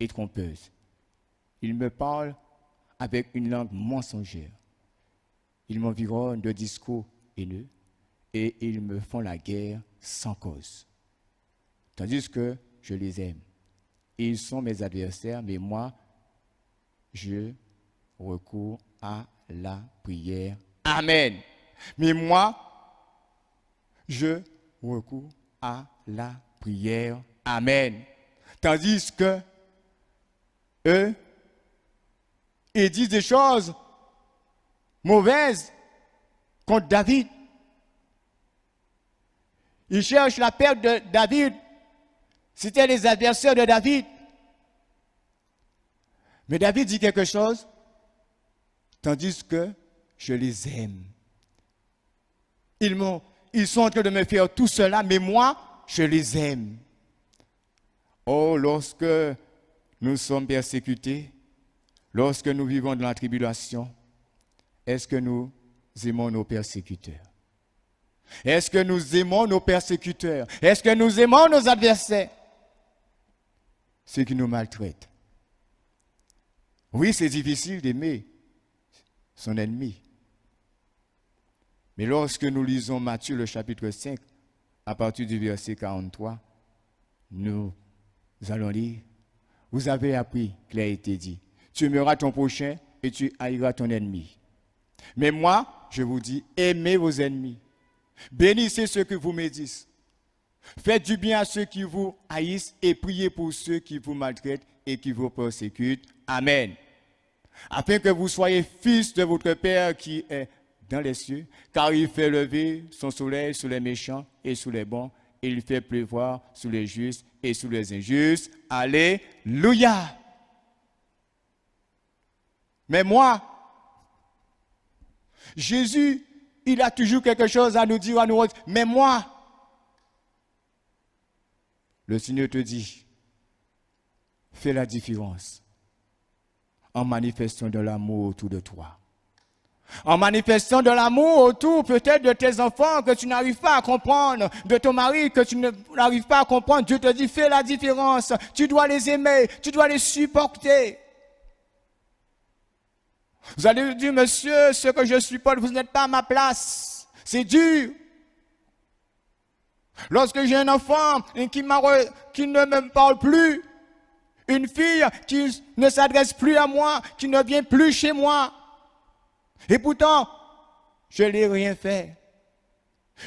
et trompeuse. Il me parle avec une langue mensongère. Ils m'environnent de discours haineux et ils me font la guerre sans cause. Tandis que je les aime. Ils sont mes adversaires, mais moi, je recours à la prière. Amen. Mais moi, je recours à la prière. Amen. Tandis que eux, ils disent des choses mauvaises contre David. Ils cherchent la perte de David. C'était les adversaires de David. Mais David dit quelque chose, tandis que je les aime. Ils sont en train de me faire tout cela, mais moi, je les aime. Oh, lorsque nous sommes persécutés, lorsque nous vivons dans la tribulation, est-ce que nous aimons nos persécuteurs? Est-ce que nous aimons nos persécuteurs? Est-ce que nous aimons nos adversaires? Ceux qui nous maltraitent. Oui, c'est difficile d'aimer son ennemi. Mais lorsque nous lisons Matthieu le chapitre 5, à partir du verset 43, nous allons lire, vous avez appris qu'il a été dit, tu aimeras ton prochain et tu haïras ton ennemi. Mais moi, je vous dis, aimez vos ennemis, bénissez ceux qui vous médisent, faites du bien à ceux qui vous haïssent et priez pour ceux qui vous maltraitent et qui vous persécutent. Amen. Afin que vous soyez fils de votre Père qui est dans les cieux, car il fait lever son soleil sur les méchants et sur les bons, et il fait pleuvoir sur les justes et sur les injustes. Alléluia. Mais moi, Jésus, il a toujours quelque chose à nous dire, à nous redire. Mais moi, le Seigneur te dit, fais la différence en manifestant de l'amour autour de toi. En manifestant de l'amour autour peut-être de tes enfants que tu n'arrives pas à comprendre, de ton mari que tu n'arrives pas à comprendre. Dieu te dit, fais la différence. Tu dois les aimer, tu dois les supporter. Vous allez dire, monsieur, ce que je supporte, vous n'êtes pas à ma place. C'est dur. Lorsque j'ai un enfant qui ne me parle plus, une fille qui ne s'adresse plus à moi, qui ne vient plus chez moi, et pourtant, je n'ai rien fait.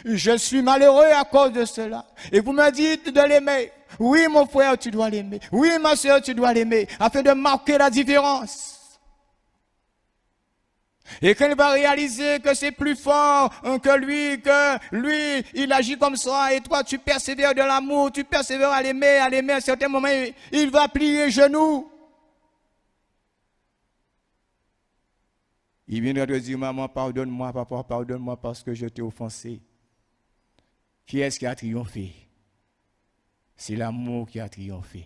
Je suis malheureux à cause de cela. Et vous me dites de l'aimer. Oui, mon frère, tu dois l'aimer. Oui, ma soeur, tu dois l'aimer, afin de marquer la différence. Et quand il va réaliser que c'est plus fort que lui, il agit comme ça, et toi, tu persévères de l'amour, tu persévères à l'aimer, à un certain moment, il va plier genoux. Il viendra te dire, maman, pardonne-moi, papa, pardonne-moi parce que je t'ai offensé. Qui est-ce qui a triomphé? C'est l'amour qui a triomphé.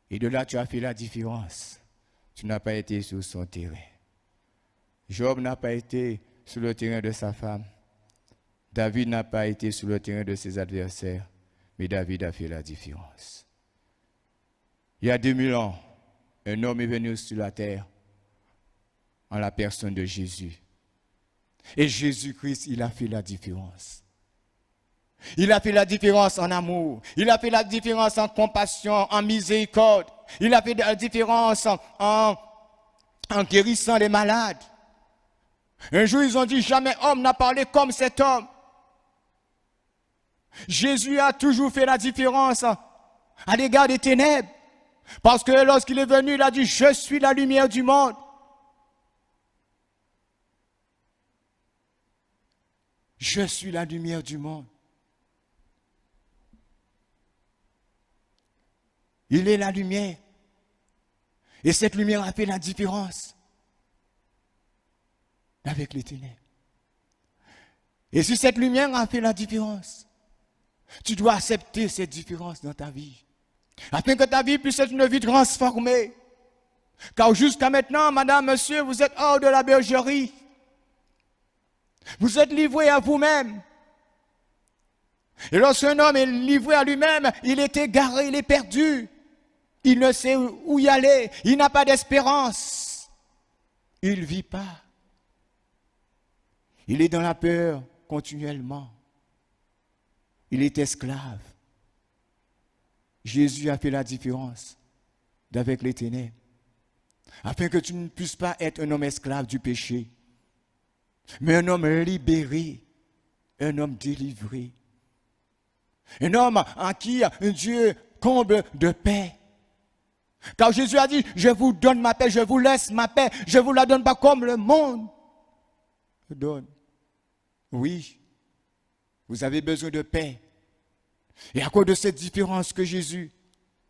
Et de là, tu as fait la différence. Tu n'as pas été sur son terrain. Job n'a pas été sur le terrain de sa femme. David n'a pas été sur le terrain de ses adversaires. Mais David a fait la différence. Il y a 2000 ans, un homme est venu sur la terre en la personne de Jésus. Et Jésus-Christ, il a fait la différence. Il a fait la différence en amour. Il a fait la différence en compassion, en miséricorde. Il a fait la différence en guérissant les malades. Un jour, ils ont dit, jamais homme n'a parlé comme cet homme. Jésus a toujours fait la différence à l'égard des ténèbres. Parce que lorsqu'il est venu, il a dit, je suis la lumière du monde. Je suis la lumière du monde. Il est la lumière. Et cette lumière a fait la différence. avec les ténèbres. Et si cette lumière a fait la différence, tu dois accepter cette différence dans ta vie. Afin que ta vie puisse être une vie transformée. Car jusqu'à maintenant, madame, monsieur, vous êtes hors de la bergerie. Vous êtes livré à vous-même. Et lorsqu'un homme est livré à lui-même, il est égaré, il est perdu. Il ne sait où y aller. Il n'a pas d'espérance. Il ne vit pas. Il est dans la peur continuellement. Il est esclave. Jésus a fait la différence d'avec les ténèbres. Afin que tu ne puisses pas être un homme esclave du péché, mais un homme libéré, un homme délivré. Un homme en qui Dieu comble de paix. Car Jésus a dit, je vous donne ma paix, je vous laisse ma paix, je ne vous la donne pas comme le monde donne. Oui, vous avez besoin de paix. Et à cause de cette différence que Jésus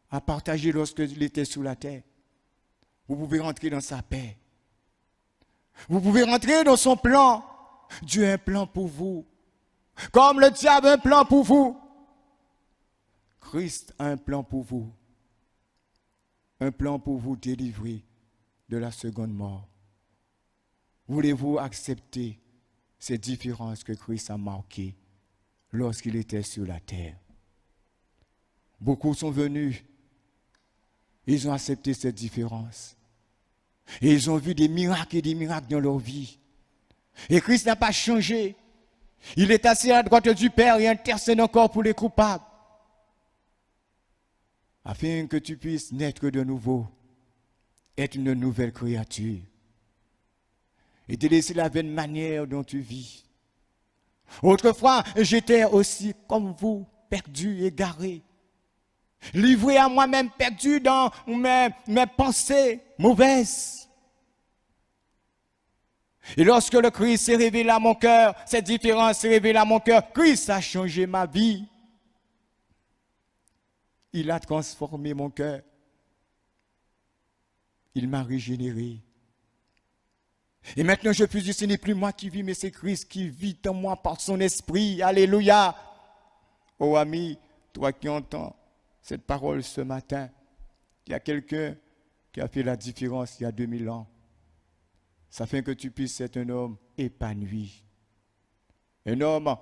a partagée lorsqu'il était sous la terre, vous pouvez rentrer dans sa paix. Vous pouvez rentrer dans son plan. Dieu a un plan pour vous. Comme le diable a un plan pour vous. Christ a un plan pour vous. Un plan pour vous délivrer de la seconde mort. Voulez-vous accepter ces différences que Christ a marquées lorsqu'il était sur la terre? Beaucoup sont venus. Ils ont accepté cette différence. Et ils ont vu des miracles et des miracles dans leur vie. Et Christ n'a pas changé. Il est assis à la droite du Père et intercède encore pour les coupables. Afin que tu puisses naître de nouveau, être une nouvelle créature. Et te laisser la vaine manière dont tu vis. Autrefois, j'étais aussi comme vous, perdu, égaré. Livré à moi-même, perdu dans mes pensées mauvaises. Et lorsque le Christ s'est révélé à mon cœur, cette différence s'est révélée à mon cœur, Christ a changé ma vie. Il a transformé mon cœur. Il m'a régénéré. Et maintenant je peux dire, ce n'est plus moi qui vis, mais c'est Christ qui vit en moi par son esprit. Alléluia. Oh ami, toi qui entends cette parole ce matin, il y a quelqu'un qui a fait la différence il y a 2000 ans. Ça fait que tu puisses être un homme épanoui. Un homme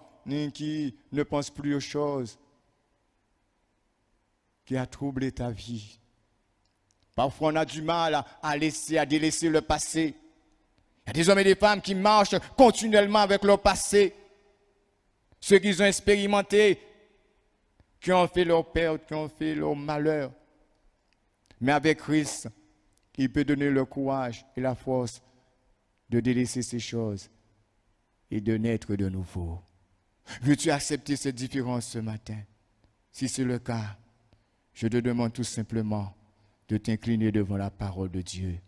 qui ne pense plus aux choses qui a troublé ta vie. Parfois on a du mal à délaisser le passé. Il y a des hommes et des femmes qui marchent continuellement avec leur passé. Ceux qui ont expérimenté, qui ont fait leur perte, qui ont fait leur malheur. Mais avec Christ, il peut donner le courage et la force de délaisser ces choses et de naître de nouveau. Veux-tu accepter cette différence ce matin? Si c'est le cas, je te demande tout simplement de t'incliner devant la parole de Dieu.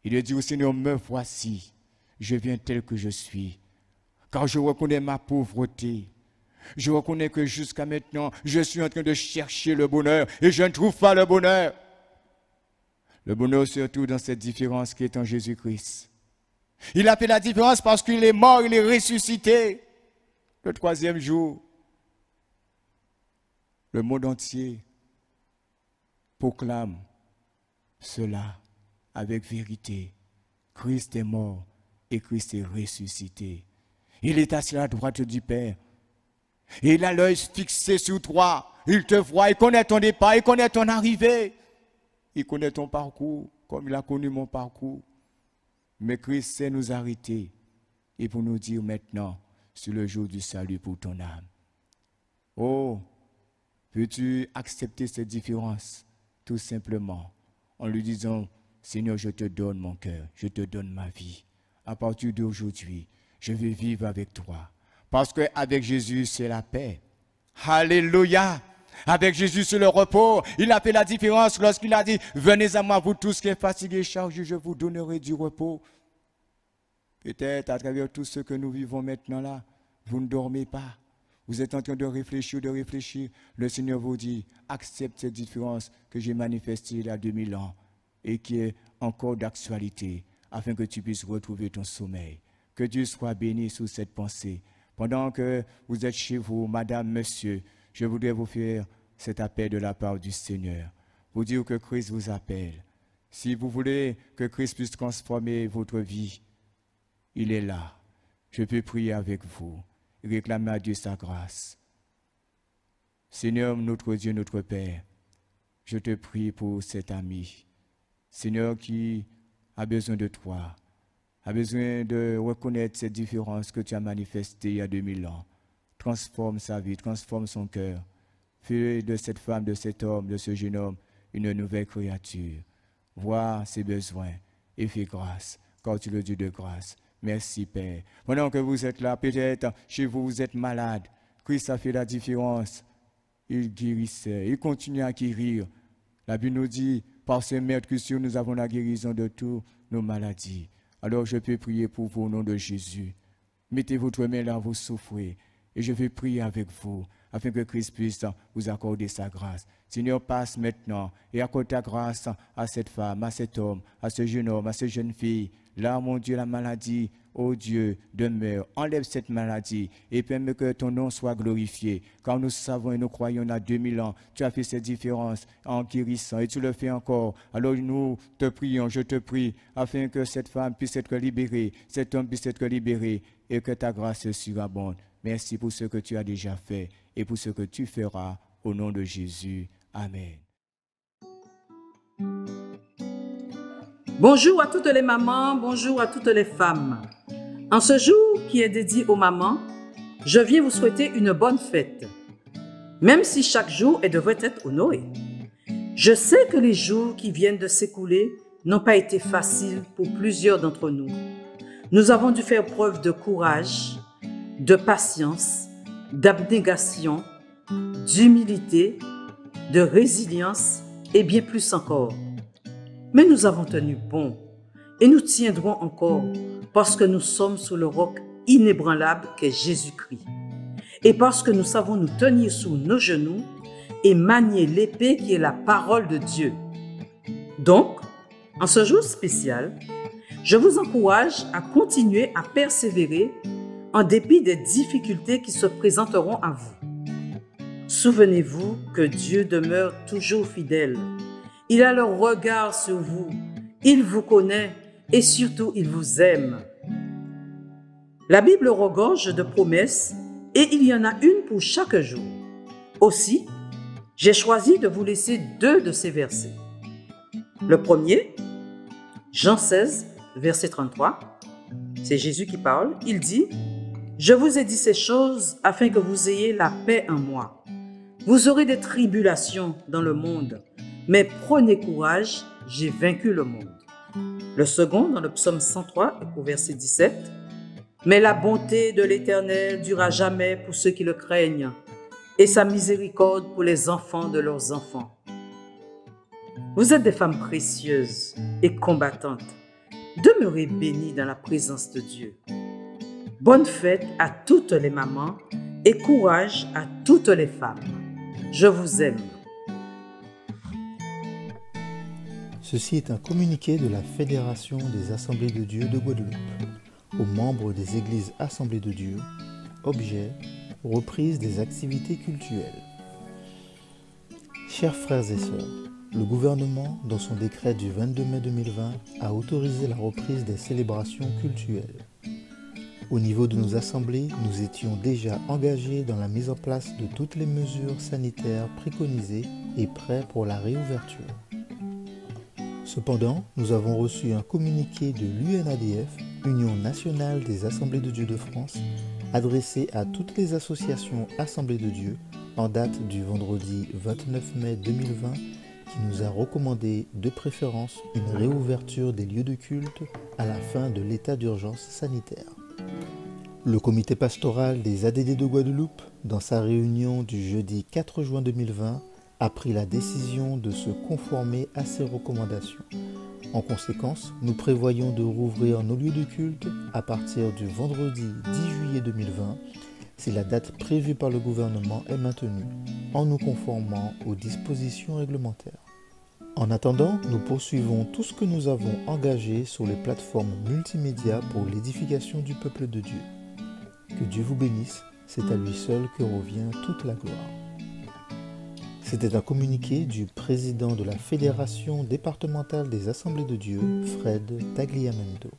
Il dit au Seigneur, me voici, je viens tel que je suis, car je reconnais ma pauvreté. Je reconnais que jusqu'à maintenant, je suis en train de chercher le bonheur et je ne trouve pas le bonheur. Le bonheur surtout dans cette différence qui est en Jésus-Christ. Il a fait la différence parce qu'il est mort, il est ressuscité. Le troisième jour, le monde entier proclame cela avec vérité. Christ est mort et Christ est ressuscité. Il est assis à la droite du Père. Et il a l'œil fixé sur toi. Il te voit, il connaît ton départ, il connaît ton arrivée. Il connaît ton parcours comme il a connu mon parcours. Mais Christ sait nous arrêter et pour nous dire maintenant, sur le jour du salut pour ton âme. Oh, veux-tu accepter cette différence? Tout simplement, en lui disant, Seigneur, je te donne mon cœur, je te donne ma vie. À partir d'aujourd'hui, je vais vivre avec toi. Parce qu'avec Jésus, c'est la paix. Alléluia! Avec Jésus, c'est le repos. Il a fait la différence lorsqu'il a dit, venez à moi, vous tous qui êtes fatigués et chargés, je vous donnerai du repos. Peut-être à travers tout ce que nous vivons maintenant là, vous ne dormez pas. Vous êtes en train de réfléchir. Le Seigneur vous dit, accepte cette différence que j'ai manifestée il y a 2000 ans et qui est encore d'actualité, afin que tu puisses retrouver ton sommeil, Que Dieu soit béni sous cette pensée. Pendant que vous êtes chez vous, madame, monsieur, je voudrais vous faire cet appel de la part du Seigneur. Vous dire que Christ vous appelle. Si vous voulez que Christ puisse transformer votre vie, il est là. Je peux prier avec vous et réclamer à Dieu sa grâce. Seigneur, notre Dieu, notre Père, je te prie pour cet ami. Seigneur, qui a besoin de toi, a besoin de reconnaître cette différence que tu as manifestée il y a 2000 ans. Transforme sa vie, transforme son cœur. Fais de cette femme, de cet homme, de ce jeune homme, une nouvelle créature. Vois ses besoins et fais grâce, car tu es le Dieu de grâce. Merci, Père. Pendant que vous êtes là, peut-être chez vous, vous êtes malade. Christ a fait la différence. Il guérissait, il continue à guérir. La Bible nous dit, par ses meurtrissures, nous avons la guérison de toutes nos maladies. Alors je peux prier pour vous au nom de Jésus. Mettez votre main là, vous souffrez. Et je vais prier avec vous, afin que Christ puisse vous accorder sa grâce. Seigneur, passe maintenant et accorde ta grâce à cette femme, à cet homme, à ce jeune homme, à cette jeune fille. Là, mon Dieu, la maladie, oh Dieu, demeure. Enlève cette maladie et permets que ton nom soit glorifié. Car nous savons et nous croyons à 2000 ans, tu as fait cette différence en guérissant et tu le fais encore. Alors nous te prions, je te prie, afin que cette femme puisse être libérée, cet homme puisse être libéré et que ta grâce surabonde. Merci pour ce que tu as déjà fait et pour ce que tu feras au nom de Jésus. Amen. Bonjour à toutes les mamans, bonjour à toutes les femmes. En ce jour qui est dédié aux mamans, je viens vous souhaiter une bonne fête, même si chaque jour elle devrait être honoré. Je sais que les jours qui viennent de s'écouler n'ont pas été faciles pour plusieurs d'entre nous. Nous avons dû faire preuve de courage, de patience, d'abnégation, d'humilité, de résilience et bien plus encore. Mais nous avons tenu bon et nous tiendrons encore parce que nous sommes sous le roc inébranlable qu'est Jésus-Christ. Et parce que nous savons nous tenir sous nos genoux et manier l'épée qui est la parole de Dieu. Donc, en ce jour spécial, je vous encourage à continuer à persévérer en dépit des difficultés qui se présenteront à vous. Souvenez-vous que Dieu demeure toujours fidèle. Il a le regard sur vous, il vous connaît et surtout il vous aime. La Bible regorge de promesses et il y en a une pour chaque jour. Aussi, j'ai choisi de vous laisser 2 de ces versets. Le premier, Jean 16, verset 33, c'est Jésus qui parle. Il dit « Je vous ai dit ces choses afin que vous ayez la paix en moi. Vous aurez des tribulations dans le monde, mais prenez courage, j'ai vaincu le monde. » Le second, dans le psaume 103, au verset 17, « Mais la bonté de l'Éternel dure à jamais pour ceux qui le craignent, et sa miséricorde pour les enfants de leurs enfants. » Vous êtes des femmes précieuses et combattantes. Demeurez bénies dans la présence de Dieu. Bonne fête à toutes les mamans et courage à toutes les femmes. Je vous aime. Ceci est un communiqué de la Fédération des Assemblées de Dieu de Guadeloupe aux membres des Églises Assemblées de Dieu, objet, reprise des activités cultuelles. Chers frères et sœurs, le gouvernement, dans son décret du 22 mai 2020, a autorisé la reprise des célébrations cultuelles. Au niveau de nos assemblées, nous étions déjà engagés dans la mise en place de toutes les mesures sanitaires préconisées et prêts pour la réouverture. Cependant, nous avons reçu un communiqué de l'UNADF, Union nationale des Assemblées de Dieu de France, adressé à toutes les associations Assemblées de Dieu en date du vendredi 29 mai 2020, qui nous a recommandé de préférence une réouverture des lieux de culte à la fin de l'état d'urgence sanitaire. Le comité pastoral des ADD de Guadeloupe, dans sa réunion du jeudi 4 juin 2020, a pris la décision de se conformer à ces recommandations. En conséquence, nous prévoyons de rouvrir nos lieux de culte à partir du vendredi 10 juillet 2020, si la date prévue par le gouvernement est maintenue, en nous conformant aux dispositions réglementaires. En attendant, nous poursuivons tout ce que nous avons engagé sur les plateformes multimédia pour l'édification du peuple de Dieu. Que Dieu vous bénisse, c'est à lui seul que revient toute la gloire. C'était un communiqué du président de la Fédération départementale des Assemblées de Dieu, Fred Tagliamento.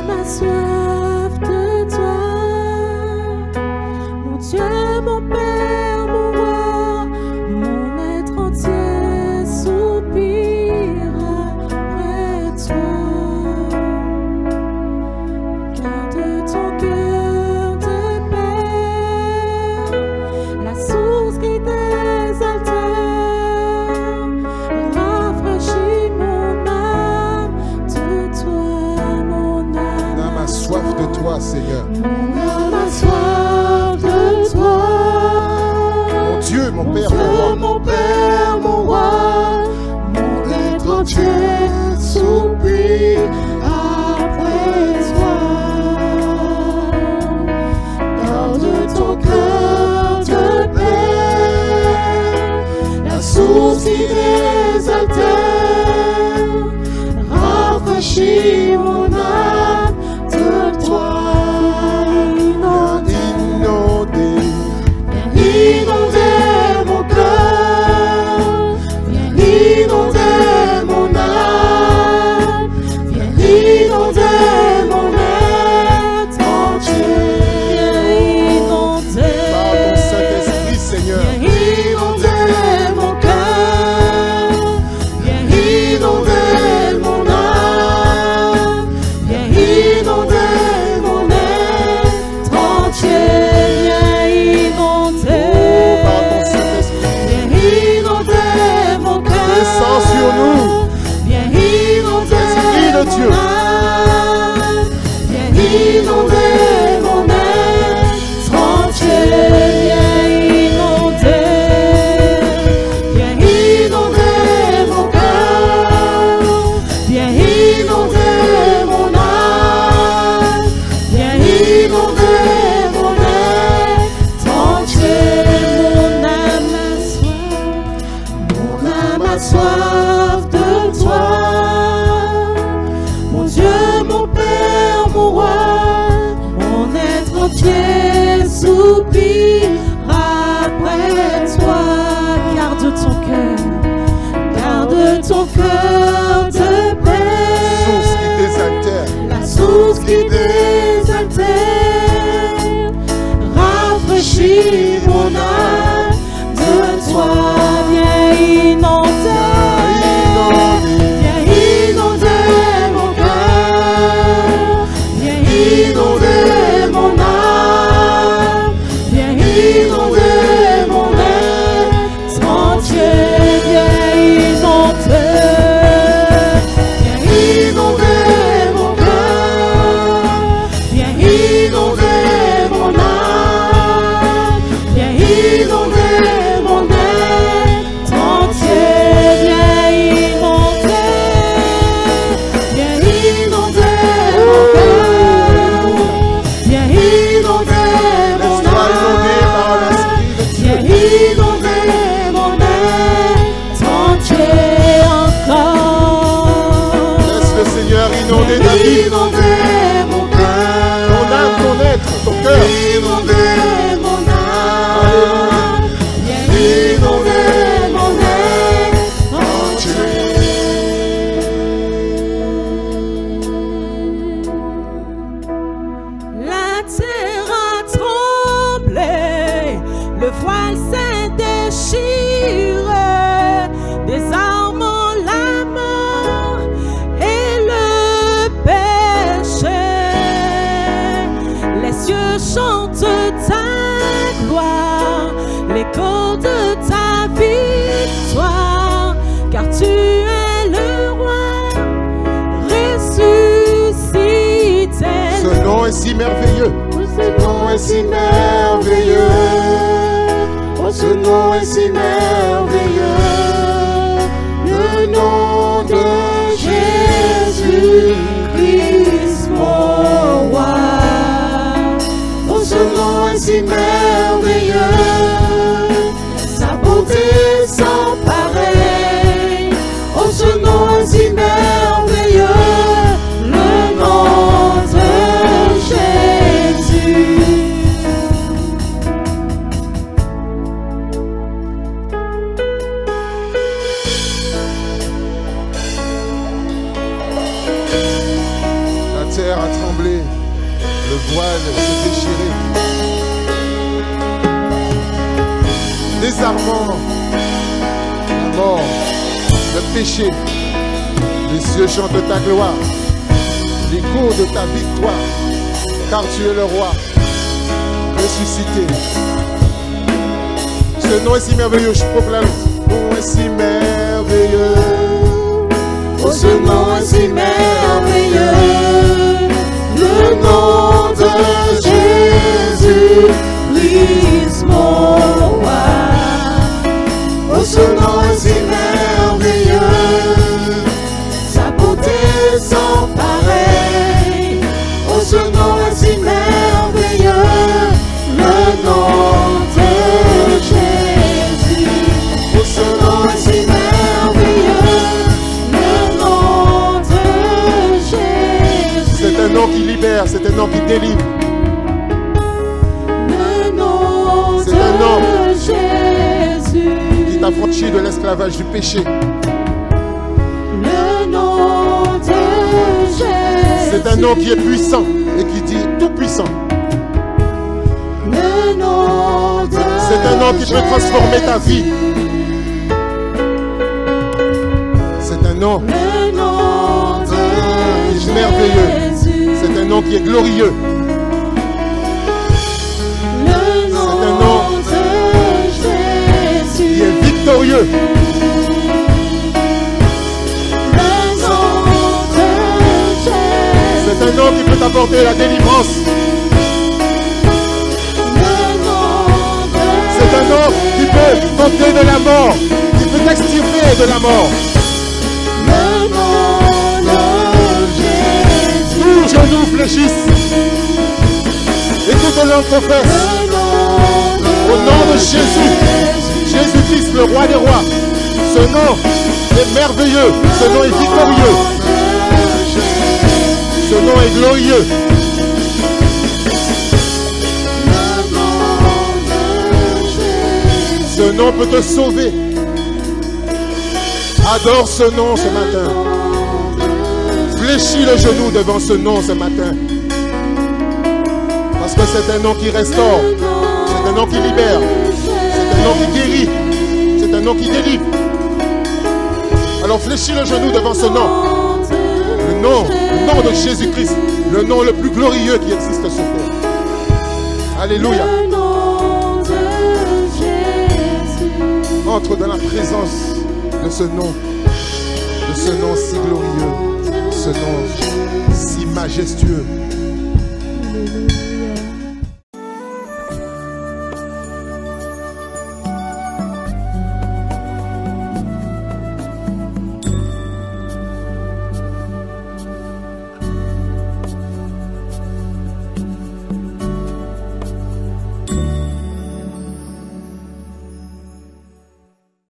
Ma soif de toi, mon Dieu, mon Père, mon roi, mon être entier soupire après toi. Garde ton cœur de paix, la source qui désaltère, rafraîchis mon âme de toi, mon âme. On a ma soif de toi, Seigneur. On a ma soif de toi, Mon Dieu, mon Père, Dieu, mon roi. mon Père, mon roi, mon être entier soupire après toi. Garde ton cœur de paix, la source qui désaltère, rafraîchis mon âme de toi. Inondé, Viens inonder mon cœur, viens inonder mon âme, viens inonder mon être entier. Viens par ton inonder, Saint-Esprit, Seigneur. viens inonder mon cœur, viens inonder mon âme, viens inonder mon être entier. Par ton Saint-Esprit, Viens inonder mon cœur, descends sur nous. viens inonder Esprit de mon Dieu. âme, viens inonder mon être entier, viens inonder mon cœur, viens inonder mon âme, viens inonder mon être entier. Mon âme a soif de toi, mon Dieu, mon Père, mon roi, mon être entier soupire après toi. Garde ton cœur de Source qui paix, désaltère. la source qui désaltère, rafraîchis mon âme de toi. Viens inonder mon cœur, viens inonder mon âme, viens inonder mon être entier. Viens inonder mon cœur, viens inonder mon âme, viens inonder mon être entier. Viens inonder mon cœur, viens inonder mon Laisse-toi inonder par âme, l'Esprit de Dieu. viens inonder mon être entier encore. Laisse le Seigneur inonder ta vie. Inonder mon cœur, Ton âme, ton être, ton cœur. inonder mon âme, viens inonder mon être entier. La terre a tremblé, le voile s'est déchiré, désarmant la mort et le péché. Les cieux chantent ta gloire, l'écho de ta victoire, car tu es le roi ressuscité. Ce nom est si merveilleux. Ce nom est si merveilleux, oh, ce nom est si merveilleux, le nom de Jésus-Christ, mon roi. Oh, ce nom est si merveilleux, sa Le voile s'est déchiré. Désarmant la mort, le péché. Les cieux chantent ta gloire, l'écho de ta victoire, car tu es le roi ressuscité. Ce nom est si merveilleux, je proclame. Ce nom est si merveilleux. Oh, ce nom est si merveilleux. Le nom de Jésus, Christ mon roi. Oh, ce nom est si merveilleux. Sa beauté sans pareil. Oh, ce nom est si merveilleux. Le nom de Jésus. Oh, ce nom est si merveilleux. Le nom de Jésus. C'est un nom qui libère, c'est un nom qui délivre. Le nom C'est un nom de Jésus. qui t'affranchit de l'esclavage du péché. Le nom de Jésus. C'est un nom qui est puissant et qui dit tout puissant. Le nom de C'est un nom qui peut transformer ta vie. C'est un nom Le nom de qui est merveilleux. Jésus. C'est un nom qui est glorieux. Le nom un nom de Jésus. Qui est victorieux. Le nom de Jésus. C'est un nom qui peut t'apporter la délivrance. Le nom de C'est un nom qui peut t'ôter de la mort, qui peut t'extirper de la mort. Le nom de Jésus. Tous genoux fléchissent et toute langue confesse. Au nom de Jésus, Jésus-Christ, le roi des rois. Ce nom est merveilleux, ce nom est victorieux, ce nom est glorieux. Ce nom peut te sauver. Adore ce nom ce matin. Fléchis le genou devant ce nom ce matin. Parce que c'est un nom qui restaure. C'est un nom qui libère. C'est un nom qui guérit. C'est un nom qui délivre. Alors fléchis le genou devant ce nom. Le nom de Jésus-Christ. Le nom le plus glorieux qui existe sur terre. Alléluia. Entre dans la présence de ce nom si glorieux, ce nom si majestueux. Alléluia.